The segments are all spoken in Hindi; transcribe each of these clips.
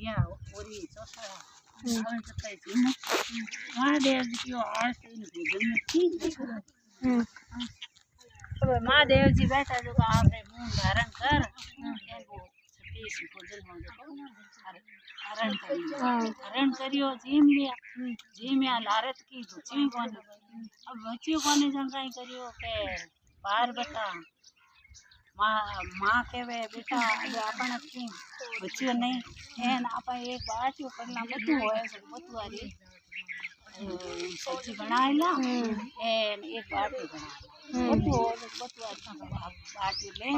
या पूरी चौथा आवन सकते जीने महादेव जी की आस इन भोजन में ठीक है। अब महादेव जी बैठा जो आपने मुंह धारण कर वो सतीश भोजन हो जो हरण करियो जीम या लारत की बच्ची कोने अब बच्ची कोने जन काई करियो के बार बता माँ केवे बेटा अब अपन की बच्चियों नहीं एन आप एक बाटियो पड़ना बतू होए बतुआरी सब्जी बनाएला एन एक बाटी बना बतू बतुआरी बाटी ले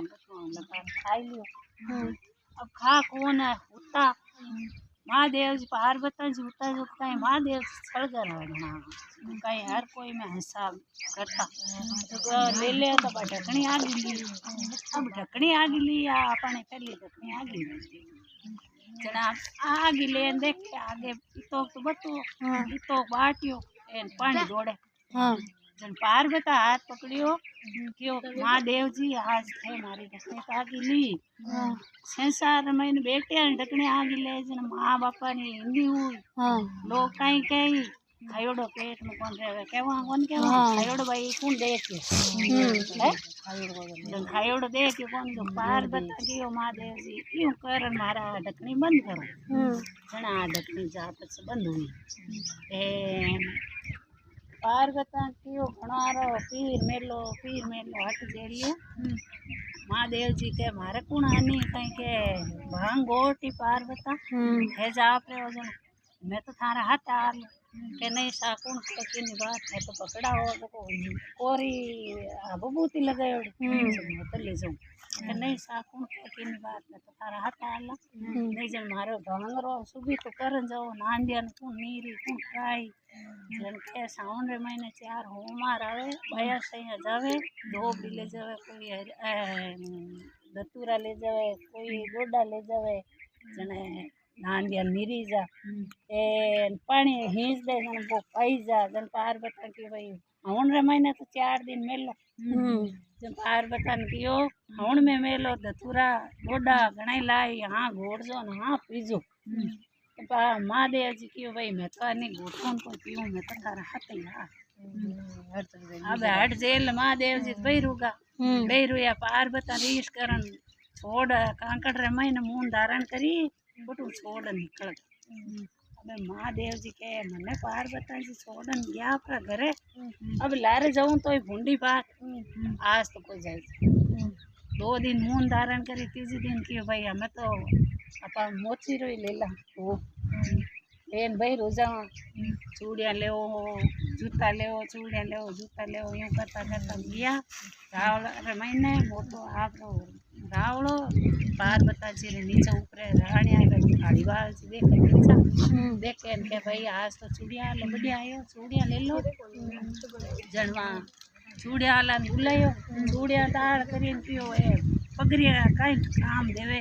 बतू लगा खाई लियो अब खा कौन है उता महादेव जी पार्वती जी उता जो कहीं महादेव सड़गर है कहीं हर कोई में हिसाब करता तो ले ले तो ढकनी आगी ली अब ढकनी आगी ली या अपने पहली ढकनी आगी ली जना आगी ले देख के आगे इतो तो बतो इतो बाटियो एन पानी दौड़े जन पार्वती हाथ पकड़ियो क्यों महादेव जी आज थे मारी ढकनी आगी ली संसार में बेटे ढकनी आगी ले जन माँ बापा ने हिंदी हुई लोग कहीं कहीं खायोड़ो पेट में कौन रहे केवा कौन केवा खायोड़ो भाई कौन देख है खायोड़ो देख के कौन तो पार्वती की महादेव जी क्यों कर मारा ढकनी बंद करो जना ढकनी जात से बंद हुई ए पार्वती की घणारो पीर मेलो हट जेलियो महादेव जी के मारे कुण आनी कहीं के भांग गोटी पार्वती है जा पे वजन मैं तो थारा हाथ आल के नहीं सा कुण के बात है तो पकड़ा हो तो कोरी बबूती लगायो मैं तो ले जाऊं के नहीं सा कुण के बात है तो थारा हाथ आल नहीं जन मारो भांगरो सुबह तो करन जाओ नांदियन कुण नीरी कुण काई जन के सावन रे महीने 4 होमार आवे बया सही जावे 2 बिले जावे कोई दतूरा ले जावे कोई गोडा ले जावे जने नांदिया नीरी जा पानी हींच दे जन वो पाई जा जन पार्वती की भाई हवन रे महीने तो 4 दिन मेलो जन पार्वती कियो हवन में मेलो दतूरा गोडा घणाई लाई हाँ घोड़ जो हाँ पीजो महादेव जी की भाई मैं तो नहीं घोटों को पीऊँ मैं तो थारा हाथ ही अब हट जेल महादेव जी बैरू या पार्वती रीस करन छोड़ कांकड़ रे महीने मुंह धारण करी बटू छोड़ निकल अब महादेव जी के मने पार्वती जी छोड़न गया अपना घरे अब लारे जाऊं तो भूंडी बात आज तो कोई जाए 2 दिन मुंह धारण करी 3 दिन की भाई हमें तो अपा मोची रोई ले ला वो लेन भाई रोजा चूड़िया ले जूता ले चूड़िया ले जूता ले यूँ करता करता गया रावल महीने वो तो आप रावलो पार्वती जी रे नीचे ऊपरे राणिया खाड़ी बाल जी देखे के भाई आज तो चूड़िया ले बढ़िया आयो चूड़िया ले लो जनवा चूड़िया वाला बुलायो चूड़िया दाल करीन पियो ए पगरिया कई काम देवे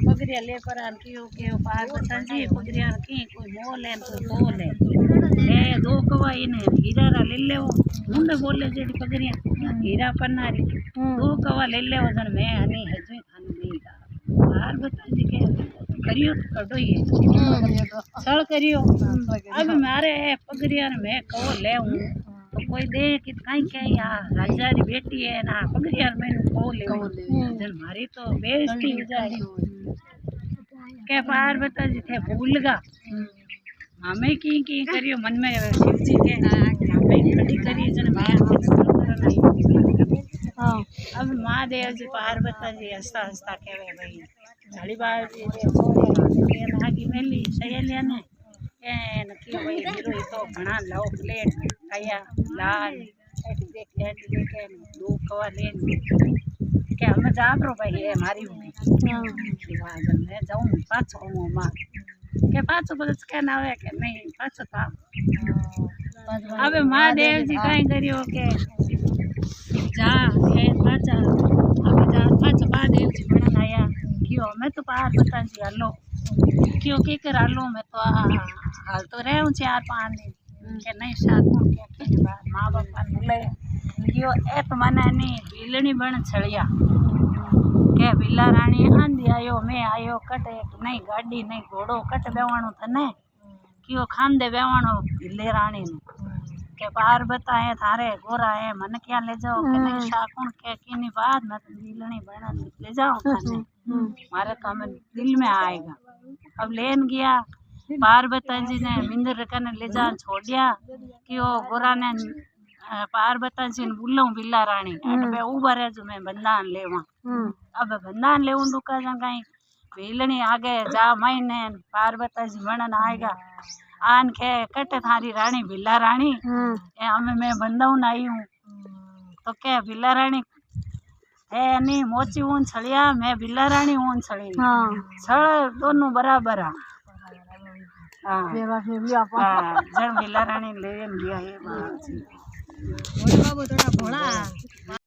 पगरिया ले पर कियो के पार्वती जी पगरिया की कोई मोल है कोई तोल है ए 2 कवा इने हीरा रा ले ले मुंडे बोले जेडी पगरिया हीरा पन्नारी 2 कवा ले ले जन मैं हनी हजू खान देगा पार्वती जी के करियो तो कटो ही सड़ करियो अब मारे पगरिया मैं कहो ले तो कोई दे कि कहीं क्या यार राजा री बेटी है ना पगरिया मैंने को ले जन मारी तो बेइज्जती हो जाए के पार्वती जी थे भूलगा हमें की करियो मन में शिव जी के हमें खड़ी करी जन मैं अब महादेव जी पार्वती जी हंसता हंसता कहवे भाई झाड़ी बाल जी आगे मेली सहेलिया ने की भाई हीरो तो घना लाओ प्लेट खाया लाल देख 2 कवा लेन के हम जाब रो भाई है मारी होगी मैं जाऊँ पाछो माँ के पाछो बस के ना है के नहीं पाछो था अब महादेव जी कहीं करियो के जा के पाछा अब जा पाछो महादेव जी बना आया क्यों मैं तो पार्वती जी हलो क्यों के कर हलो मैं तो हाल तो रहे 4-5 दिन के नहीं साथ के बाद माँ बाप ने बोले क्यों ए तो मना नहीं बिलनी बन छड़िया કે ભીલા રાણી આંધી आयो मैं आयो कट नहीं गाड़ी नहीं घोड़ो कट बेवाणो थने कियो खांदे बेवाणो भीले राणी ने के पार बताए थारे गोरा है मन क्या ले जाओ के नहीं शाकुन के कीनी बात न दिलनी बना ले जाओ थाने मारे तो हमें दिल में आएगा। अब लेन गया पार्वती जी ने मिंदर कने ले जा छोड़िया कि वो गोरा ने पार्वती जी ने बुलाऊं भीला रानी अट उभा रह जो मैं बंधान लेवा। अब बंधान लेवन रुका जा कहीं भीलनी आगे जा महीने पार्वती जी बनन आएगा आन के कट थारी रानी भीला रानी ए हमें मैं बंधाऊन आई हूँ तो क्या भीला रानी है नहीं मोची ऊन छड़िया मैं भीला रानी ऊन छड़ी छड़ दोनों बराबर हाँ जड़ भीला रानी ले लिया ये बात